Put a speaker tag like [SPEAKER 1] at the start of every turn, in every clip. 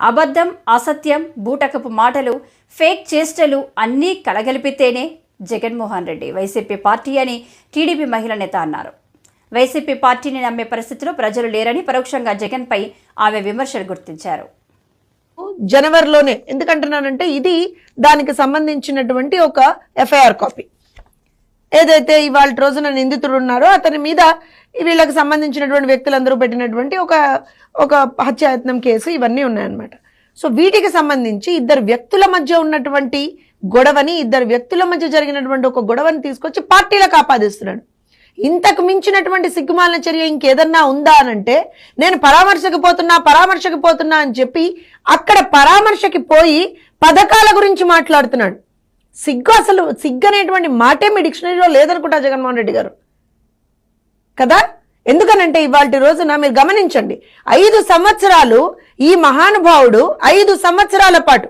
[SPEAKER 1] అబద్ధం, అసత్యం, బూటకపు మాటలు, ఫేక్ చేష్టలు అన్నీ కలగలిపితేనే జగన్మోహన్ రెడ్డి వైసీపీ పార్టీ అని టీడీపీ మహిళా నేత అన్నారు. వైసీపీ పార్టీని నమ్మే పరిస్థితిలో ప్రజలు లేరని పరోక్షంగా జగన్పై ఆమె విమర్శలు గుర్తించారు.
[SPEAKER 2] జనవరిలోనే ఎందుకంటున్నానంటే ఇది దానికి సంబంధించినటువంటి ఒక ఎఫ్ఐఆర్ కాపీ. ఏదైతే ఇవాళ రోజున నిందితుడు ఉన్నారో అతని మీద వీళ్ళకి సంబంధించినటువంటి వ్యక్తులందరూ పెట్టినటువంటి ఒక హత్యాయత్నం కేసు ఇవన్నీ ఉన్నాయన్నమాట. సో వీటికి సంబంధించి ఇద్దరు వ్యక్తుల మధ్య ఉన్నటువంటి గొడవని, ఇద్దరు వ్యక్తుల మధ్య జరిగినటువంటి ఒక గొడవని తీసుకొచ్చి పార్టీలకు ఆపాదిస్తున్నాడు. ఇంతకు మించినటువంటి సిగ్గుమాలిన చర్య ఇంకేదన్నా ఉందా అనంటే, నేను పరామర్శకు పోతున్నా అని చెప్పి అక్కడ పరామర్శకి పోయి పథకాల గురించి మాట్లాడుతున్నాడు. అసలు సిగ్గు అనేటువంటి మాటే మీ డిక్షనరీలో లేదనుకుంటా జగన్మోహన్ రెడ్డి గారు కదా. ఎందుకనంటే ఇవాళ రోజున మీరు గమనించండి, 5 సంవత్సరాలు ఈ మహానుభావుడు 5 సంవత్సరాల పాటు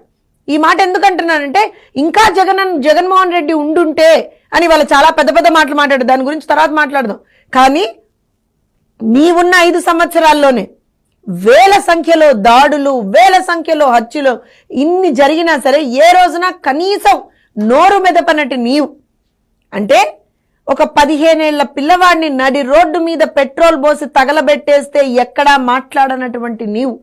[SPEAKER 2] ఈ మాట ఎందుకంటున్నానంటే, ఇంకా జగన్మోహన్ రెడ్డి ఉండుంటే అని వాళ్ళు చాలా పెద్ద పెద్ద మాటలు మాట్లాడారు. దాని గురించి తర్వాత మాట్లాడదాం. కానీ నీవున్న 5 సంవత్సరాల్లోనే వేల సంఖ్యలో దాడులు, వేల సంఖ్యలో హత్యలు ఇన్ని జరిగినా సరే ఏ రోజున కనీసం నోరు మెదపనట్టు నీవు అంటే ఒక 15 ఏళ్ల పిల్లవాడిని నడి రోడ్డు మీద పెట్రోల్ పోసి తగలబెట్టేస్తే ఎక్కడా మాట్లాడనటువంటి నీవు,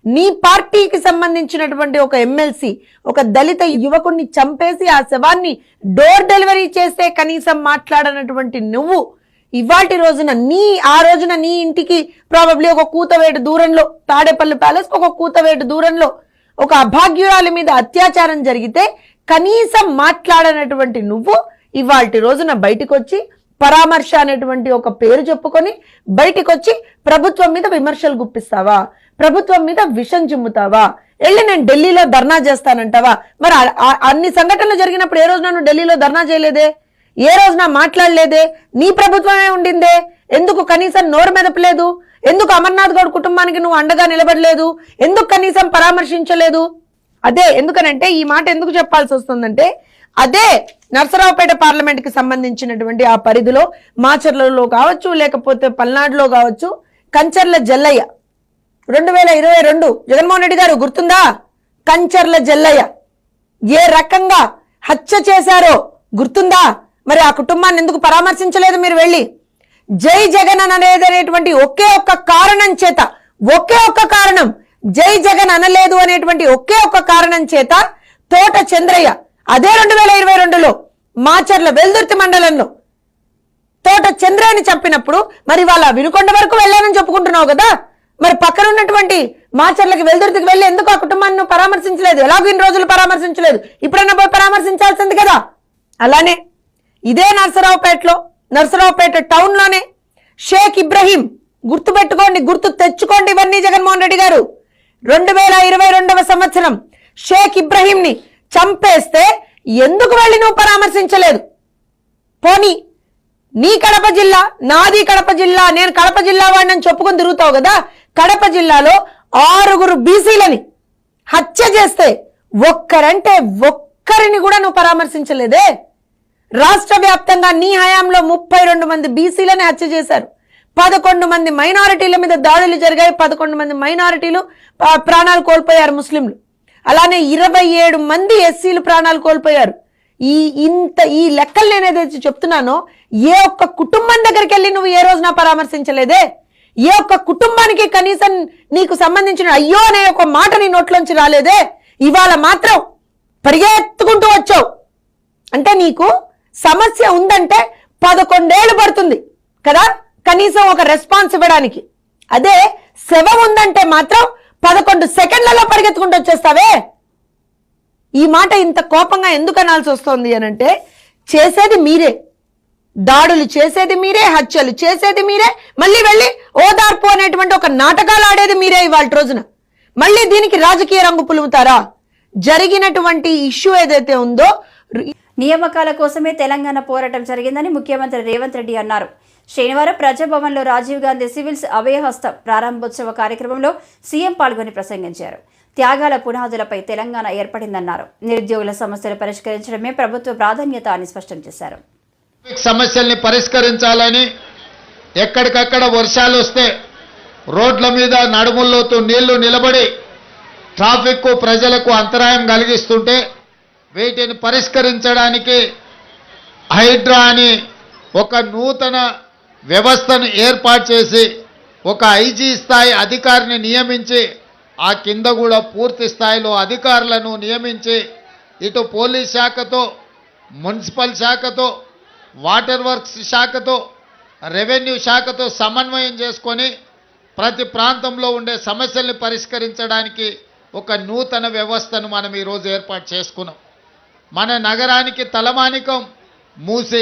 [SPEAKER 2] నీ పార్టీకి సంబంధించినటువంటి ఒక ఎమ్మెల్సీ ఒక దళిత యువకుడిని చంపేసి ఆ శవాన్ని డోర్ డెలివరీ చేస్తే కనీసం మాట్లాడనటువంటి నువ్వు ఇవాల్టి రోజున ఆ రోజున నీ ఇంటికి ప్రాబబ్లీ ఒక కూతవేటు దూరంలో, తాడేపల్లి ప్యాలెస్ ఒక కూతవేటు దూరంలో ఒక అభాగ్యురాలి మీద అత్యాచారం జరిగితే కనీసం మాట్లాడనటువంటి నువ్వు ఇవాల్టి రోజున బయటకు వచ్చి పరామర్శ అనేటువంటి ఒక పేరు చెప్పుకొని బయటకు వచ్చి ప్రభుత్వం మీద విమర్శలు గుప్పిస్తావా, ప్రభుత్వం మీద విషం చిమ్ముతావా, వెళ్ళి నేను ఢిల్లీలో ధర్నా చేస్తానంటావా? మరి అన్ని సంఘటనలు జరిగినప్పుడు ఏ రోజున నువ్వు ఢిల్లీలో ధర్నా చేయలేదే, ఏ రోజున మాట్లాడలేదే? నీ ప్రభుత్వమే ఉండిందే, ఎందుకు కనీసం నోరు మెదపలేదు? ఎందుకు అమర్నాథ్ గౌడ్ కుటుంబానికి నువ్వు అండగా నిలబడలేదు? ఎందుకు కనీసం పరామర్శించలేదు? అదే ఎందుకనంటే ఈ మాట ఎందుకు చెప్పాల్సి వస్తుందంటే, అదే నర్సరావుపేట పార్లమెంట్ కి సంబంధించినటువంటి ఆ పరిధిలో మాచర్లలో కావచ్చు, లేకపోతే పల్నాడులో కావచ్చు, కంచర్ల జల్లయ్య 2022 జగన్మోహన్ రెడ్డి గారు గుర్తుందా? కంచర్ల జల్లయ్య ఏ రకంగా హత్య చేశారో గుర్తుందా? మరి ఆ కుటుంబాన్ని ఎందుకు పరామర్శించలేదు మీరు వెళ్ళి? జై జగన్ అనేటువంటి ఒకే ఒక్క కారణం చేత, ఒకే ఒక్క కారణం, జై జగన్ అనలేదు అనేటువంటి ఒకే ఒక్క కారణం చేత తోట చంద్రయ్య అదే 2022లో మాచర్ల వెల్దుర్తి మండలంలో తోట చంద్రయ్యని చంపినప్పుడు మరి వాళ్ళ వినుకొండ వరకు వెళ్ళానని చెప్పుకుంటున్నావు కదా, మరి పక్కన ఉన్నటువంటి మాచర్లకి వెల్దుర్తికి వెళ్ళి ఎందుకు ఆ కుటుంబాన్ని పరామర్శించలేదు? ఎలాగో ఇన్ని రోజులు పరామర్శించలేదు, ఇప్పుడైనా పోయి పరామర్శించాల్సింది కదా. అలానే ఇదే నర్సరావుపేట టౌన్ లోనే షేక్ ఇబ్రహీం, గుర్తుపెట్టుకోండి, గుర్తు తెచ్చుకోండి ఇవన్నీ జగన్మోహన్ రెడ్డి గారు. 2022వ సంవత్సరం షేక్ ఇబ్రహీం ని చంపేస్తే ఎందుకు వెళ్ళి నువ్వు పరామర్శించలేదు? పోనీ నీ కడప జిల్లా, నాది కడప జిల్లా, నేను కడప జిల్లా వాడిని చెప్పుకొని తిరుగుతావు కదా. కడప జిల్లాలో 6 బీసీలని హత్య చేస్తే ఒక్కరిని కూడా నువ్వు పరామర్శించలేదే. రాష్ట్ర వ్యాప్తంగా నీ హయాంలో 32 మంది బీసీలని హత్య చేశారు, 11 మంది మైనారిటీల మీద దాడులు జరిగాయి, 11 మంది మైనారిటీలు ప్రాణాలు కోల్పోయారు ముస్లింలు. అలానే 27 మంది ఎస్సీలు ప్రాణాలు కోల్పోయారు. ఈ లెక్కలు నేను ఏదైతే చెప్తున్నానో ఏ ఒక్క కుటుంబం దగ్గరికి వెళ్ళి నువ్వు ఏ రోజున పరామర్శించలేదే. ఏ ఒక్క కుటుంబానికి కనీసం నీకు సంబంధించిన అయ్యో అనే ఒక మాట నీ నోట్లోంచి రాలేదే. ఇవాళ మాత్రం పరిగెత్తుకుంటూ వచ్చావు. అంటే నీకు సమస్య ఉందంటే 11 ఏళ్ళు పడుతుంది కదా కనీసం ఒక రెస్పాన్స్ ఇవ్వడానికి. అదే శవం ఉందంటే మాత్రం 11 సెకండ్లలో పరిగెత్తుకుంటూ వచ్చేస్తావే. ఈ మాట ఇంత కోపంగా ఎందుకు అనాల్సి వస్తుంది అనంటే, చేసేది మీరే, దాడులు చేసేది మీరే, హత్యలు చేసేది మీరే, మళ్ళీ వెళ్ళి ఓదార్పు అనేటువంటి ఒక నాటకాలు ఆడేది మీరే. ఇవాళ రోజున మళ్ళీ దీనికి రాజకీయ రంగు పులుముతారా? జరిగినటువంటి ఇష్యూ ఏదైతే ఉందో,
[SPEAKER 1] నియామకాల కోసమే తెలంగాణ పోరాటం జరిగిందని ముఖ్యమంత్రి రేవంత్ రెడ్డి అన్నారు. శనివారం ప్రజాభవన్లో రాజీవ్ గాంధీ సివిల్స్ అభయహస్తం ప్రారంభోత్సవ కార్యక్రమంలో సీఎం పాల్గొని ప్రసంగించారు. త్యాగాల పునాదులపై తెలంగాణ ఏర్పడిందన్నారు. నిరుద్యోగుల సమస్యలు పరిష్కరించడమే ప్రభుత్వ ప్రాధాన్యత అని స్పష్టం చేశారు.
[SPEAKER 3] సమస్యల్ని పరిష్కరించాలని ఎక్కడికక్కడ వర్షాలు వస్తే రోడ్ల మీద నడుముల్లోతూ నీళ్లు నిలబడి ట్రాఫిక్ ప్రజలకు అంతరాయం కలిగిస్తుంటే వీటిని పరిష్కరించడానికి హైడ్రా అని ఒక నూతన వ్యవస్థను ఏర్పాటు చేసి ఒక ఐజీ స్థాయి అధికారిని నియమించి ఆ కింద కూడా పూర్తి స్థాయిలో అధికారులను నియమించి ఇటు పోలీస్ శాఖతో మున్సిపల్ శాఖతో వాటర్ వర్క్స్ శాఖతో రెవెన్యూ శాఖతో సమన్వయం చేసుకొని ప్రతి ప్రాంతంలో ఉండే సమస్యల్ని పరిష్కరించడానికి ఒక నూతన వ్యవస్థను మనం ఈరోజు ఏర్పాటు చేసుకున్నాం. మన నగరానికి తలమానికం మూసి,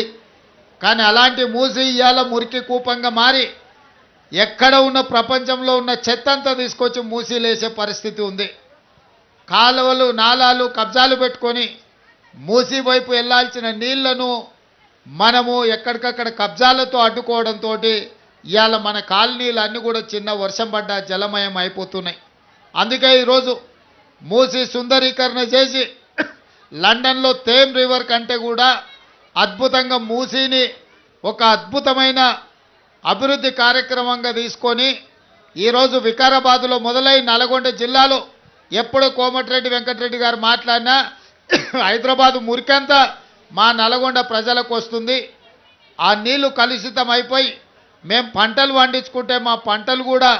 [SPEAKER 3] కానీ అలాంటి మూసి ఇవాళ మురికి కూపంగా మారి ఎక్కడ ఉన్న ప్రపంచంలో ఉన్న చెత్తంతా తీసుకొచ్చి మూసిలేసే పరిస్థితి ఉంది. కాలువలు నాలాలు కబ్జాలు పెట్టుకొని మూసి వైపు వెళ్లాల్సిన నీళ్లను మనము ఎక్కడికక్కడ కబ్జాలతో అడ్డుకోవడంతో ఇవాళ మన కాలనీలు అన్నీ కూడా చిన్న వర్షం పడ్డ జలమయం అయిపోతున్నాయి. అందుకే ఈరోజు మూసి సుందరీకరణ చేసి లండన్లో థేమ్ రివర్ కంటే కూడా అద్భుతంగా మూసిని ఒక అద్భుతమైన అభివృద్ధి కార్యక్రమంగా తీసుకొని ఈరోజు వికారాబాద్లో మొదలై నల్గొండ జిల్లాలో ఎప్పుడు కోమటిరెడ్డి వెంకటరెడ్డి గారు మాట్లాడినా హైదరాబాదు మురికంతా మా నల్గొండ ప్రజలకు వస్తుంది. ఆ నీళ్లు కలుషితం అయిపోయి మేము పంటలు పండించుకుంటే మా పంటలు కూడా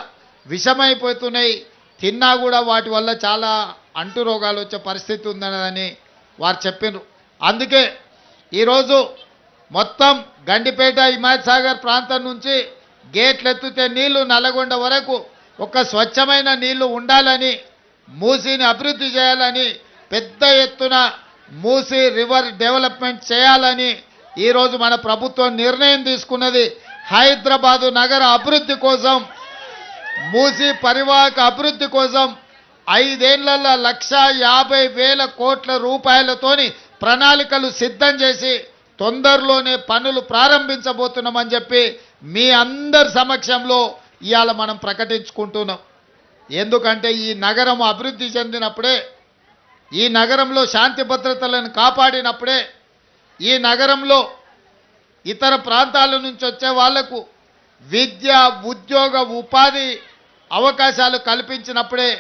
[SPEAKER 3] విషమైపోతున్నాయి, తిన్నా కూడా వాటి వల్ల చాలా అంటు రోగాలు వచ్చే పరిస్థితి ఉందని వారు చెప్పినారు. అందుకే ఈరోజు మొత్తం గండిపేట హిమాయత్ సాగర్ ప్రాంతం నుంచి గేట్లు ఎత్తితే నీళ్లు నల్లగొండ వరకు ఒక స్వచ్ఛమైన నీళ్లు ఉండాలని, మూసీని అభివృద్ధి చేయాలని, పెద్ద ఎత్తున మూసీ రివర్ డెవలప్మెంట్ చేయాలని ఈరోజు మన ప్రభుత్వం నిర్ణయం తీసుకున్నది. హైదరాబాదు నగర అభివృద్ధి కోసం, మూసీ పరివాహక అభివృద్ధి కోసం 5 ఏళ్లలో 1,50,000 కోట్ల రూపాయలతోని ప్రణాళికలు సిద్ధం చేసి తొందరలోనే పనులు ప్రారంభించబోతున్నామని చెప్పి మీ అందరి సమక్షంలో ఇవాళ మనం ప్రకటించుకుంటున్నాం. ఎందుకంటే ఈ నగరం అభివృద్ధి చెందినప్పుడే, ఈ నగరంలో శాంతి భద్రతలను కాపాడినప్పుడే, ఈ నగరంలో ఇతర ప్రాంతాల నుంచి వచ్చే వాళ్లకు విద్య, ఉద్యోగ, ఉపాధి అవకాశాలు కల్పించినప్పుడే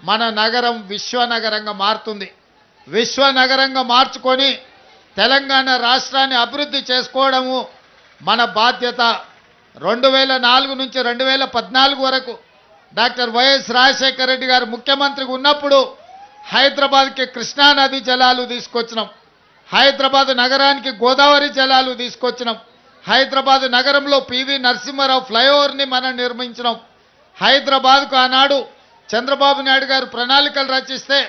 [SPEAKER 3] మన నగరం విశ్వనగరంగా మారుతుంది. విశ్వనగరంగా మార్చుకొని తెలంగాణ రాష్ట్రాన్ని అభివృద్ధి చేసుకోవడము మన బాధ్యత. 2004 నుంచి 2014 వరకు డాక్టర్ వైఎస్ రాజశేఖర రెడ్డి గారు ముఖ్యమంత్రిగా ఉన్నప్పుడు హైదరాబాద్కి కృష్ణానది జలాలు తీసుకొచ్చినాం. హైదరాబాద్ నగరానికి గోదావరి జలాలు తీసుకొచ్చినాం. హైదరాబాద్ నగరంలో పివి నరసింహారావు ఫ్లైఓవర్ని మనం నిర్మించినాం. హైదరాబాద్కు ఆనాడు చంద్రబాబు నాయుడు గారు ప్రణాళికలు రచిస్తే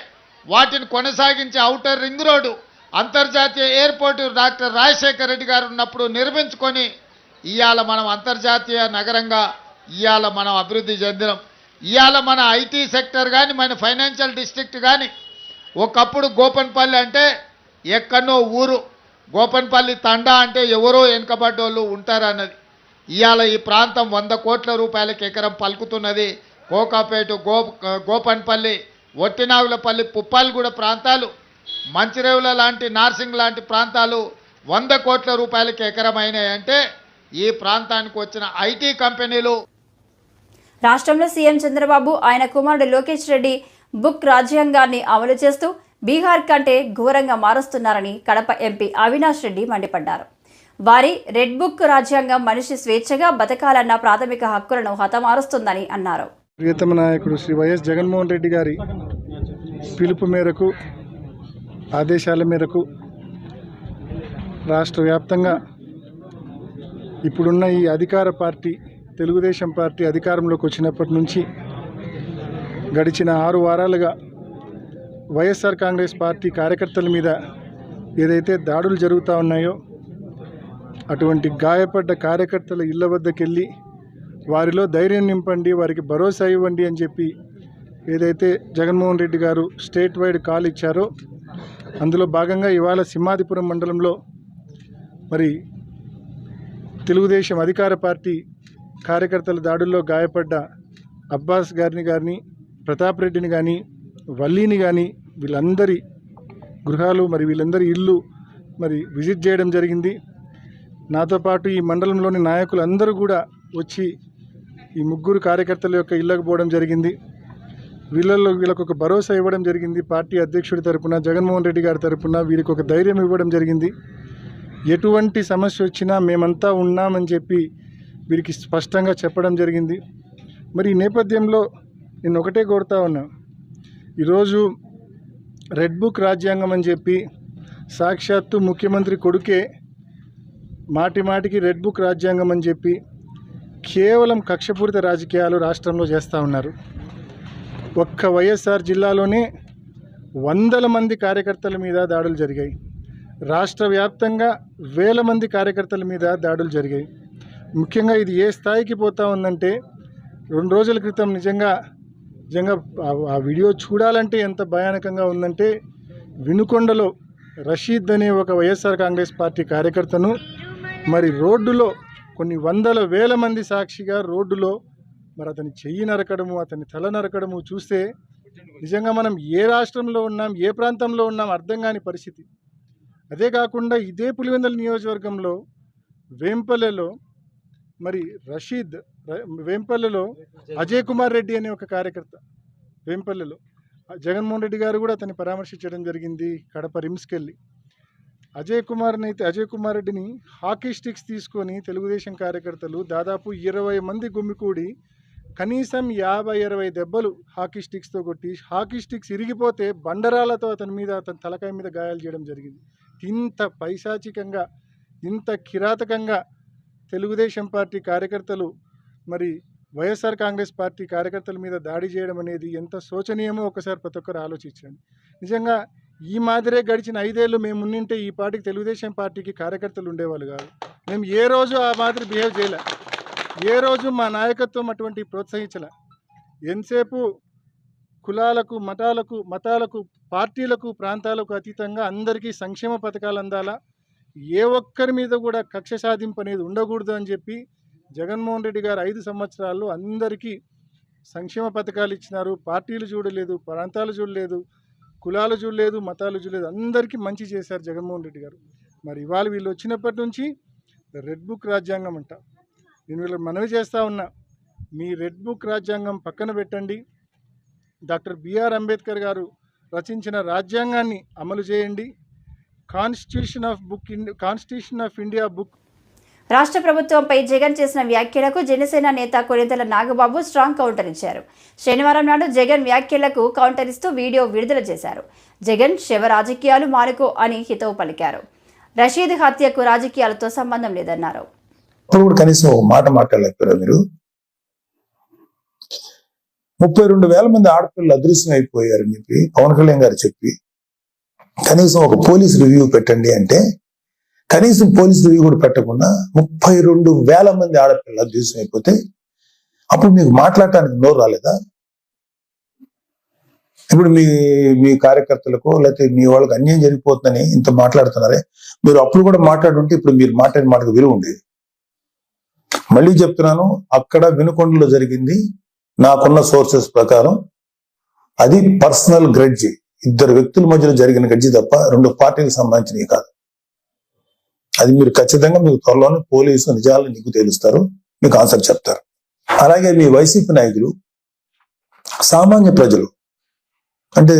[SPEAKER 3] వాటిని కొనసాగించే ఔటర్ రింగ్ రోడ్డు, అంతర్జాతీయ ఎయిర్పోర్టు డాక్టర్ రాజశేఖర రెడ్డి గారు ఉన్నప్పుడు నిర్మించుకొని ఇవాళ మనం అంతర్జాతీయ నగరంగా ఇవాళ మనం అభివృద్ధి చెందినాం. ఇవాళ మన ఐటీ సెక్టర్ కానీ, మన ఫైనాన్షియల్ డిస్ట్రిక్ట్ కానీ, ఒకప్పుడు గోపన్పల్లి అంటే ఎక్కడో ఊరు, గోపన్పల్లి తండా అంటే ఎవరో వెనుకబడ్డోళ్ళు ఉంటారన్నది. ఇవాళ ఈ ప్రాంతం 100 కోట్ల రూపాయలకి ఎకరం పలుకుతున్నది. కోకాపేట, గోపన్పల్లి, ఒట్టినాగులపల్లి, పుప్పాలగూడ ప్రాంతాలు, మంచిరేవుల లాంటి, నార్సింగ్ లాంటి ప్రాంతాలు 100 కోట్ల రూపాయలకి ఎకరం అయినాయంటే ఈ ప్రాంతానికి వచ్చిన ఐటీ కంపెనీలు.
[SPEAKER 1] రాష్ట్రంలో సీఎం చంద్రబాబు ఆయన కుమారుడు లోకేష్ రెడ్డి బుక్ రాజ్యాంగాన్ని అమలు చేస్తూ బీహార్ కంటే ఘోరంగా మారుస్తున్నారని కడప ఎంపీ అవినాష్ రెడ్డి మండిపడ్డారు. వారి రెడ్ బుక్ రాజ్యాంగం మనిషి స్వేచ్ఛగా బతకాలన్న ప్రాథమిక హక్కులను హతమారుస్తుందని అన్నారు.
[SPEAKER 4] ప్రియతమ నాయకుడు శ్రీ వైఎస్ జగన్మోహన్ రెడ్డి గారి పిలుపు మేరకు, ఆదేశాల మేరకు రాష్ట్ర వ్యాప్తంగా ఇప్పుడున్న ఈ అధికార పార్టీ తెలుగుదేశం పార్టీ అధికారంలోకి వచ్చినప్పటి నుంచి గడిచిన 6 వారాలుగా వైఎస్ఆర్ కాంగ్రెస్ పార్టీ కార్యకర్తల మీద ఏదైతే దాడులు జరుగుతూ ఉన్నాయో అటువంటి గాయపడ్డ కార్యకర్తల ఇళ్ల వద్దకెళ్ళి వారిలో ధైర్యం నింపండి, వారికి భరోసా ఇవ్వండి అని చెప్పి ఏదైతే జగన్మోహన్ రెడ్డి గారు స్టేట్ వైడ్ కాల్ ఇచ్చారో అందులో భాగంగా ఇవాళ సింహాదిపురం మండలంలో మరి తెలుగుదేశం అధికార పార్టీ కార్యకర్తల దాడుల్లో గాయపడ్డ అబ్బాస్ గారిని ప్రతాప్ రెడ్డిని కానీ, వల్లీని కానీ, వీళ్ళందరి గృహాలు మరి వీళ్ళందరి ఇల్లు మరి విజిట్ చేయడం జరిగింది. నాతో పాటు ఈ మండలంలోని నాయకులు అందరూ కూడా వచ్చి ఈ 3 కార్యకర్తల యొక్క ఇళ్ళకు పోవడం జరిగింది. వీళ్ళకు ఒక భరోసా ఇవ్వడం జరిగింది. పార్టీ అధ్యక్షుడి తరపున, జగన్మోహన్ రెడ్డి గారి తరపున వీరికి ఒక ధైర్యం ఇవ్వడం జరిగింది. ఎటువంటి సమస్య వచ్చినా మేమంతా ఉన్నామని చెప్పి వీరికి స్పష్టంగా చెప్పడం జరిగింది. మరి ఈ నేపథ్యంలో నేను ఒకటే కోరుతా ఉన్నా, ఈరోజు రెడ్ బుక్ రాజ్యాంగం అని చెప్పి సాక్షాత్తు ముఖ్యమంత్రి కొడుకే మాటిమాటికి రెడ్ బుక్ రాజ్యాంగం అని చెప్పి కేవలం కక్షపూరిత రాజకీయాలు రాష్ట్రంలో చేస్తూ ఉన్నారు. ఒక్క వైఎస్ఆర్ జిల్లాలోనే వందల మంది కార్యకర్తల మీద దాడులు జరిగాయి. రాష్ట్ర వ్యాప్తంగా వేల మంది కార్యకర్తల మీద దాడులు జరిగాయి. ముఖ్యంగా ఇది ఏ స్థాయికి పోతా ఉందంటే, 2 రోజుల క్రితం నిజంగా ఆ వీడియో చూడాలంటే ఎంత భయానకంగా ఉందంటే, వినుకొండలో రషీద్ అనే ఒక వైఎస్ఆర్ కాంగ్రెస్ పార్టీ కార్యకర్తను మరి రోడ్డులో కొన్ని వందల వేల మంది సాక్షిగా రోడ్డులో మరి అతని చెయ్యి నరకడము, అతని తల నరకడము చూస్తే నిజంగా మనం ఏ రాష్ట్రంలో ఉన్నాం, ఏ ప్రాంతంలో ఉన్నాం అర్థం కాని పరిస్థితి. అదే కాకుండా ఇదే పులివెందుల నియోజకవర్గంలో వేంపల్లెలో మరి వేంపల్లెలో అజయ్ కుమార్ రెడ్డి అనే ఒక కార్యకర్త, వేంపల్లెలో జగన్మోహన్ రెడ్డి గారు కూడా అతన్ని పరామర్శించడం జరిగింది కడప రిమ్స్కి వెళ్ళి. అజయ్ కుమార్ రెడ్డిని హాకీ స్టిక్స్ తీసుకొని తెలుగుదేశం కార్యకర్తలు దాదాపు 20 మంది గుమ్మికూడి కనీసం 50-20 దెబ్బలు హాకీ స్టిక్స్తో కొట్టి, హాకీ స్టిక్స్ ఇరిగిపోతే బండరాలతో అతని తలకాయ మీద గాయాలు చేయడం జరిగింది. ఇంత పైశాచికంగా, ఇంత కిరాతకంగా తెలుగుదేశం పార్టీ కార్యకర్తలు మరి వైఎస్ఆర్ కాంగ్రెస్ పార్టీ కార్యకర్తల మీద దాడి చేయడం అనేది ఎంత శోచనీయమో ఒకసారి ప్రతి ఒక్కరు ఆలోచించండి. నిజంగా ఈ మాదిరే గడిచిన 5 ఏళ్ళు మేము ఉన్నింటే ఈ పార్టీకి, తెలుగుదేశం పార్టీకి కార్యకర్తలు ఉండేవాళ్ళు కాదు. మేము ఏ రోజు ఆ మాదిరి బిహేవ్ చేయలే, ఏ రోజు మా నాయకత్వం అటువంటి ప్రోత్సహించలే. ఎంతసేపు కులాలకు, మతాలకు, పార్టీలకు, ప్రాంతాలకు అతీతంగా అందరికీ సంక్షేమ పథకాలు అందాలా, ఏ ఒక్కరి మీద కూడా కక్ష సాధింపు అనేది ఉండకూడదు అని చెప్పి జగన్మోహన్ రెడ్డి గారు 5 సంవత్సరాల్లో అందరికీ సంక్షేమ పథకాలు ఇచ్చినారు. పార్టీలు చూడలేదు, ప్రాంతాలు చూడలేదు, కులాలు చూడలేదు, మతాలు చూడలేదు, అందరికీ మంచి చేశారు జగన్మోహన్ రెడ్డి గారు. మరి ఇవాళ వీళ్ళు వచ్చినప్పటి నుంచి రెడ్ బుక్ రాజ్యాంగం అంట. నేను వీళ్ళకి మనవి చేస్తూ ఉన్నా, మీ రెడ్ బుక్ రాజ్యాంగం పక్కన పెట్టండి. డాక్టర్ బిఆర్ అంబేద్కర్ గారు రచించిన రాజ్యాంగాన్ని అమలు చేయండి. Constitution of India book.
[SPEAKER 1] రాష్ట్ర ప్రభుత్వంపై జగన్ చేసిన వ్యాఖ్యలకు జనసేన నేత కొనిదెల నాగబాబు స్ట్రాంగ్ కౌంటర్ ఇచ్చారు. శనివారం నాడు జగన్ వ్యాఖ్యలకు కౌంటర్ ఇస్తూ వీడియో విడుదల చేశారు. జగన్ శవ రాజకీయాలు మానుకో అని హితవు పలికారు. రషీద్ హత్యకు రాజకీయాలతో సంబంధం లేదన్నారు.
[SPEAKER 5] కనీసం ఒక మాట మాట్లాడలేకపోయారు మీరు. 32,000 మంది ఆడపిల్లలు అదృశ్యం అయిపోయారని చెప్పి పవన్ కళ్యాణ్ గారు చెప్పి కనీసం ఒక పోలీస్ రివ్యూ పెట్టండి అంటే కనీసం పోలీస్ రివ్యూ కూడా పెట్టకుండా 32,000 మంది ఆడపిల్లలు అదృశ్యం అయిపోతే అప్పుడు మీకు మాట్లాడటానికి నోరు రాలేదా? ఇప్పుడు మీ కార్యకర్తలకు లేకపోతే మీ వాళ్ళకి అన్యాయం జరిగిపోతుందని ఇంత మాట్లాడుతున్నారే, మీరు అప్పుడు కూడా మాట్లాడుంటే ఇప్పుడు మీరు మాట్లాడిన మాటకు విలువ ఉండేది. మళ్ళీ చెప్తున్నాను, అక్కడ వినుకొండలో జరిగింది నాకున్న సోర్సెస్ ప్రకారం అది పర్సనల్ గ్రడ్జి, 2 వ్యక్తుల మధ్యలో జరిగిన గడ్జి తప్ప 2 పార్టీలకు సంబంధించినవి కాదు. అది మీరు ఖచ్చితంగా మీకు త్వరలోనే పోలీసు నిజాలు నీకు తెలుస్తారు, మీకు ఆన్సర్ చెప్తారు. అలాగే మీ వైసీపీ నాయకులు, సామాన్య ప్రజలు అంటే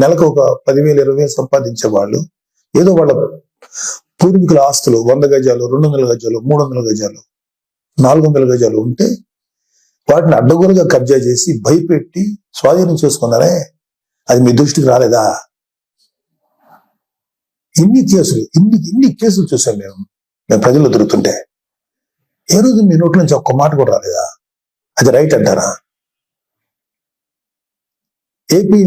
[SPEAKER 5] నెలకు ఒక 10,000-20,000 సంపాదించే వాళ్ళు ఏదో వాళ్ళ పూర్వీకుల ఆస్తులు 100 గజాలు, 200 గజాలు, 300 గజాలు, 400 గజాలు ఉంటే వాటిని అడ్డగోలుగా కబ్జా చేసి భయపెట్టి స్వాధీనం చేసుకున్నారే, అది మీ దృష్టికి రాలేదా? ఇన్ని కేసులు చూసాం మేము ప్రజల్లో తిరుగుతుంటే. ఏ రోజు మీ నోట్ల నుంచి ఒక్క మాట కూడా రాలేదా? అది రైట్ అంటారా? ఏపీ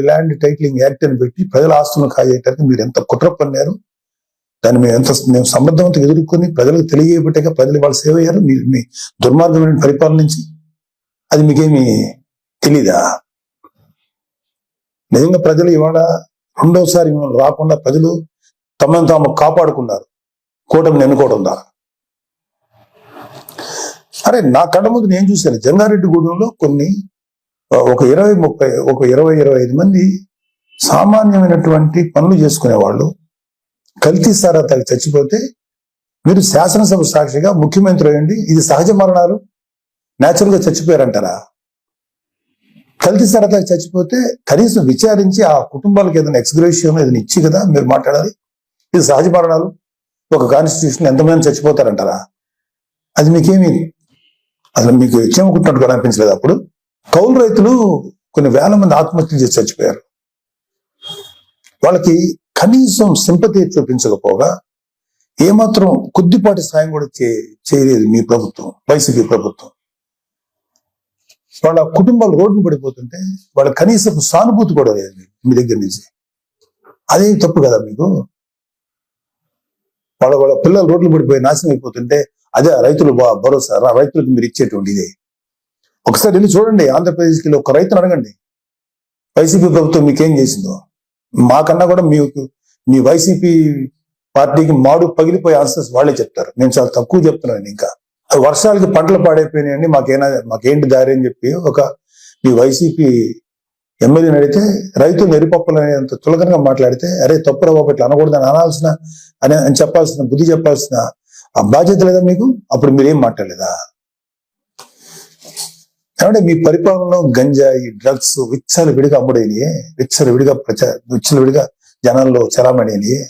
[SPEAKER 5] ల్యాండ్ టైటిలింగ్ యాక్ట్ అని పెట్టి ప్రజల ఆస్తులను కాజేయటానికి మీరు ఎంత కుట్ర పన్నారు. దాన్ని మేము సమర్థవంతంగా ఎదుర్కొని ప్రజలకు తెలియబట్టాక ప్రజలు వాళ్ళు సేవ అయ్యారు. మీ దుర్మార్గమైన పరిపాలన నుంచి అది మీకేమి తెలీదా? నిజంగా ప్రజలు ఇవాళ రెండోసారి రాకుండా ప్రజలు తమను తాము కాపాడుకున్నారు కూటమిని ఎన్నుకోవడం ద్వారా. అరే నా కళ్ళ ముందు నేను చూశాను, జంగారెడ్డిగూడెంలో ఒక 20-25 మంది సామాన్యమైనటువంటి పనులు చేసుకునేవాళ్ళు కల్తీ సారా తాగి చచ్చిపోతే మీరు శాసనసభ సాక్షిగా ముఖ్యమంత్రి అయ్యండి ఇది సహజ మరణాలు, న్యాచురల్ గా చచ్చిపోయారంటారా? కల్తీ సరదాకి చచ్చిపోతే కనీసం విచారించి ఆ కుటుంబాలకు ఏదైనా ఎక్స్గ్రేషియం ఏదైనా ఇచ్చి కదా మీరు మాట్లాడాలి. ఇది సహజ మరణాలు. ఒక కాన్స్టిట్యూషన్ ఎంతమంది చచ్చిపోతారంటారా? అది మీకేమి అసలు మీకు ఇచ్చేమనుకుంటున్నట్టు కూడా అనిపించలేదు. అప్పుడు కౌలు రైతులు కొన్ని వేల మంది ఆత్మహత్యలు చేసి చచ్చిపోయారు. వాళ్ళకి కనీసం సింపతి చూపించకపోగా ఏమాత్రం కొద్దిపాటి సాయం కూడా చేయలేదు మీ ప్రభుత్వం, వైసీపీ ప్రభుత్వం. వాళ్ళ కుటుంబాలు రోడ్డు పడిపోతుంటే వాళ్ళ కనీసం సానుభూతి కూడా లేదు మీ దగ్గర నుంచి. అదే తప్పు కదా మీకు? వాళ్ళ పిల్లలు రోడ్లు పడిపోయి నాశనం అయిపోతుంటే అదే రైతులు భరోసా, రైతులకు మీరు ఇచ్చేటువంటి ఇదే. ఒకసారి వెళ్ళి చూడండి, ఆంధ్రప్రదేశ్కి ఒక రైతును అడగండి వైసీపీ ప్రభుత్వం మీకేం చేసిందో. మాకన్నా కూడా మీ వైసీపీ పార్టీకి మాడు పగిలిపోయే ఆన్సర్స్ వాళ్ళే చెప్తారు. నేను చాలా తక్కువ చెప్తున్నాను. ఇంకా వర్షాలకి పంటలు పాడైపోయినాయండి, మాకేంటి దారి అని చెప్పి మీ వైసీపీ ఎమ్మెల్యేని అడిగితే రైతులు ఎరిపప్పులనేంత తులకనగా మాట్లాడితే అరే తప్పురా బాబు ఇట్లా అనకూడదని అని చెప్పాల్సిన బుద్ధి చెప్పాల్సిన ఆ బాధ్యత లేదా మీకు? అప్పుడు మీరేం మాట్లాడలేదా? ఏమంటే మీ పరిపాలనలో గంజాయి, డ్రగ్స్ విచ్చలవిడిగా అమ్ముడైనయే, విచ్చలవిడిగా జనాల్లో చలామణియే,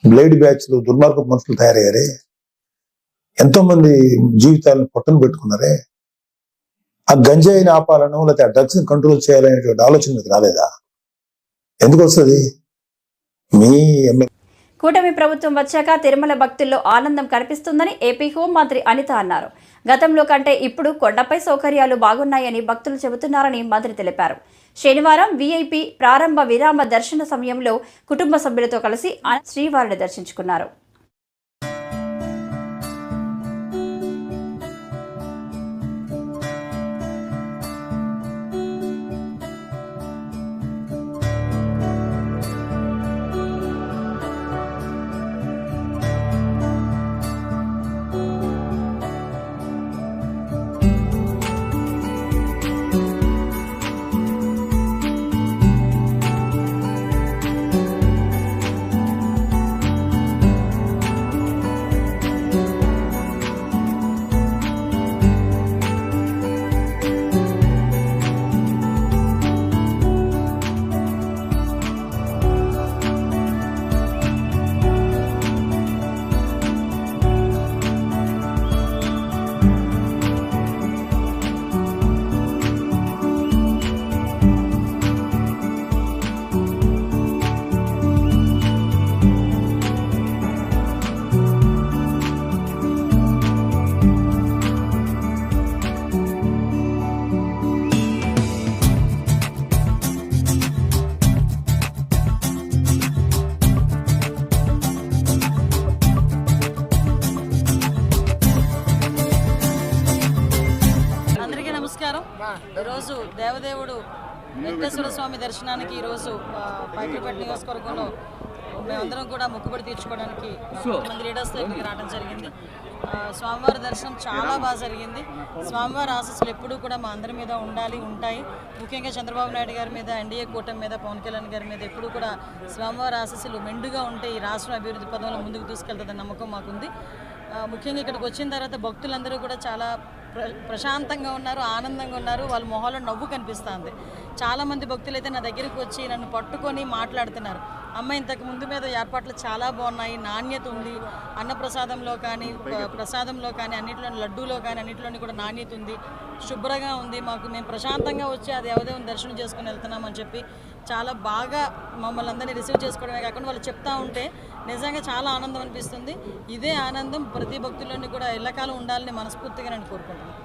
[SPEAKER 5] బ్లేడ్ బ్యాచ్లు, దుర్మార్గపు మనుషులు తయారయ్యారే, ఎంతో మంది జీవితాలను పొట్టను పెట్టుకున్నారే. ఆ గంజాయిని ఆపాలను లేకపోతే ఆ డ్రగ్స్ ని కంట్రోల్ చేయాలనేటువంటి ఆలోచన మీకు రాలేదా? ఎందుకు వస్తుంది? మీ
[SPEAKER 1] కూటమి ప్రభుత్వం వచ్చాక తిరుమల భక్తుల్లో ఆనందం కనిపిస్తుందని ఏపీ హోంమంత్రి అనిత అన్నారు. గతంలో కంటే ఇప్పుడు కొండపై సౌకర్యాలు బాగున్నాయని భక్తులు చెబుతున్నారని మంత్రి తెలిపారు. శనివారం వీఐపీ ప్రారంభ విరామ దర్శన సమయంలో కుటుంబ సభ్యులతో కలిసి శ్రీవారిని దర్శించుకున్నారు.
[SPEAKER 6] ఈరోజు దేవదేవుడు వెంకటేశ్వర స్వామి దర్శనానికి ఈరోజు పైకిపేట నియోజకవర్గంలో మేమందరం కూడా మొక్కుబడి తీర్చుకోవడానికి మంది లీడర్స్తో ఇక్కడికి రావడం జరిగింది. స్వామివారి దర్శనం చాలా బాగా జరిగింది. స్వామివారి ఆశీస్సులు ఎప్పుడూ కూడా మా అందరి మీద ఉంటాయి. ముఖ్యంగా చంద్రబాబు నాయుడు గారి మీద, ఎన్డీఏ కూటమి మీద, పవన్ కళ్యాణ్ గారి మీద ఎప్పుడూ కూడా స్వామివారి ఆశీస్సులు మెండుగా ఉంటే ఈ రాష్ట్రం అభివృద్ధి పదంలో ముందుకు తీసుకెళ్తుందని నమ్మకం మాకుంది. ముఖ్యంగా ఇక్కడికి వచ్చిన తర్వాత భక్తులందరూ కూడా చాలా ప్రశాంతంగా ఉన్నారు, ఆనందంగా ఉన్నారు. వాళ్ళ మొహాల్లో నవ్వు కనిపిస్తుంది. చాలామంది భక్తులు అయితే నా దగ్గరికి వచ్చి నన్ను పట్టుకొని మాట్లాడుతున్నారు. అమ్మ ఇంతకు ముందు మీద ఏర్పాట్లు చాలా బాగున్నాయి, నాణ్యత ఉంది, అన్నప్రసాదంలో కానీ ప్రసాదంలో కానీ అన్నింటిలో, లడ్డూలో కానీ అన్నింటిలోని కూడా నాణ్యత ఉంది, శుభ్రంగా ఉంది, మేము ప్రశాంతంగా వచ్చి ఆ దేవదేవుని దర్శనం చేసుకుని వెళ్తున్నామని చెప్పి చాలా బాగా మమ్మల్ని అందరినీ రిసీవ్ చేసుకోవడమే కాకుండా వాళ్ళు చెప్తా ఉంటే నిజంగా చాలా ఆనందం అనిపిస్తుంది. ఇదే ఆనందం ప్రతి భక్తుల్లోని కూడా ఎల్లకాలం ఉండాలని మనస్ఫూర్తిగా నేను కోరుకుంటున్నాను.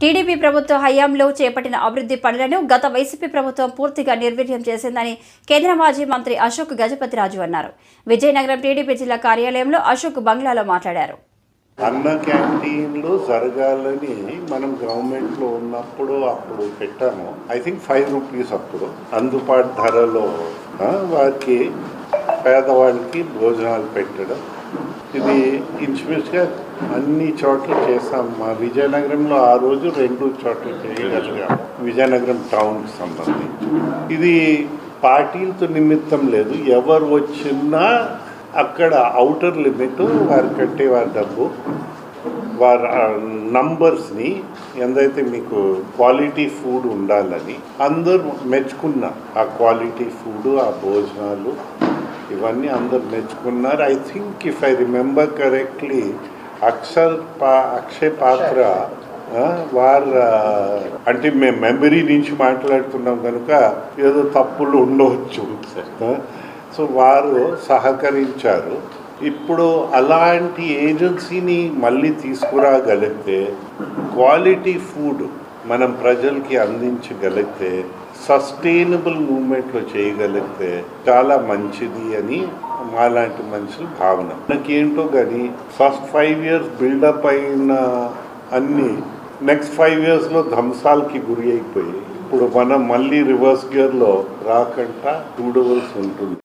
[SPEAKER 1] టీడీపీ ప్రభుత్వ హయాంలో చేపట్టిన అభివృద్ధి పనులను గత వైసీపీ ప్రభుత్వం పూర్తిగా నిర్వీర్యం చేసిందని కేంద్ర మాజీ మంత్రి అశోక్ గజపతిరాజు అన్నారు. విజయనగరం టీడీపీ జిల్లా కార్యాలయంలో అశోక్ బంగ్లాలో మాట్లాడారు.
[SPEAKER 7] అన్న క్యాంటీన్లు జరగాలని మనం గవర్నమెంట్లో ఉన్నప్పుడు అప్పుడు పెట్టాము. ఐ థింక్ 5 రూపీస్ అప్పుడు అందుబాటు ధరలో వారికి పేదవాళ్ళకి భోజనాలు పెట్టడం. ఇది ఇంచుమించుగా అన్ని చోట్ల చేస్తాం. మా విజయనగరంలో ఆ రోజు 2 చోట్ల చేయగలిగాము, విజయనగరం టౌన్కి సంబంధించి. ఇది పార్టీలతో నిమిత్తం లేదు, ఎవరు వచ్చినా అక్కడ ఔటర్ లిమిట్ వారు కట్టేవారి డబ్బు వారి నంబర్స్ని ఎందైతే మీకు క్వాలిటీ ఫుడ్ ఉండాలని అందరూ మెచ్చుకున్నారు. ఆ క్వాలిటీ ఫుడ్, ఆ భోజనాలు ఇవన్నీ అందరు మెచ్చుకున్నారు. I think if I remember correctly Akshay పాత్ర వారు అంటే మేము మెమరీ నుంచి మాట్లాడుతున్నాం కనుక ఏదో తప్పులు ఉండవచ్చు. సో వారు సహకరించారు. ఇప్పుడు అలాంటి ఏజెన్సీని మళ్ళీ తీసుకురాగలిగితే క్వాలిటీ ఫుడ్ మనం ప్రజలకి అందించగలిగితే సస్టైనబుల్ మూమెంట్లో చేయగలిగితే చాలా మంచిది అని మాలాంటి మనుషుల భావన. మనకేంటో కానీ ఫస్ట్ 5 years బిల్డప్ అయిన అన్నీ నెక్స్ట్ 5 yearsలో ధ్వంసాలకి గురి అయిపోయి ఇప్పుడు మనం మళ్ళీ రివర్స్ గేర్లో రాకుండా చూడవలసి ఉంటుంది.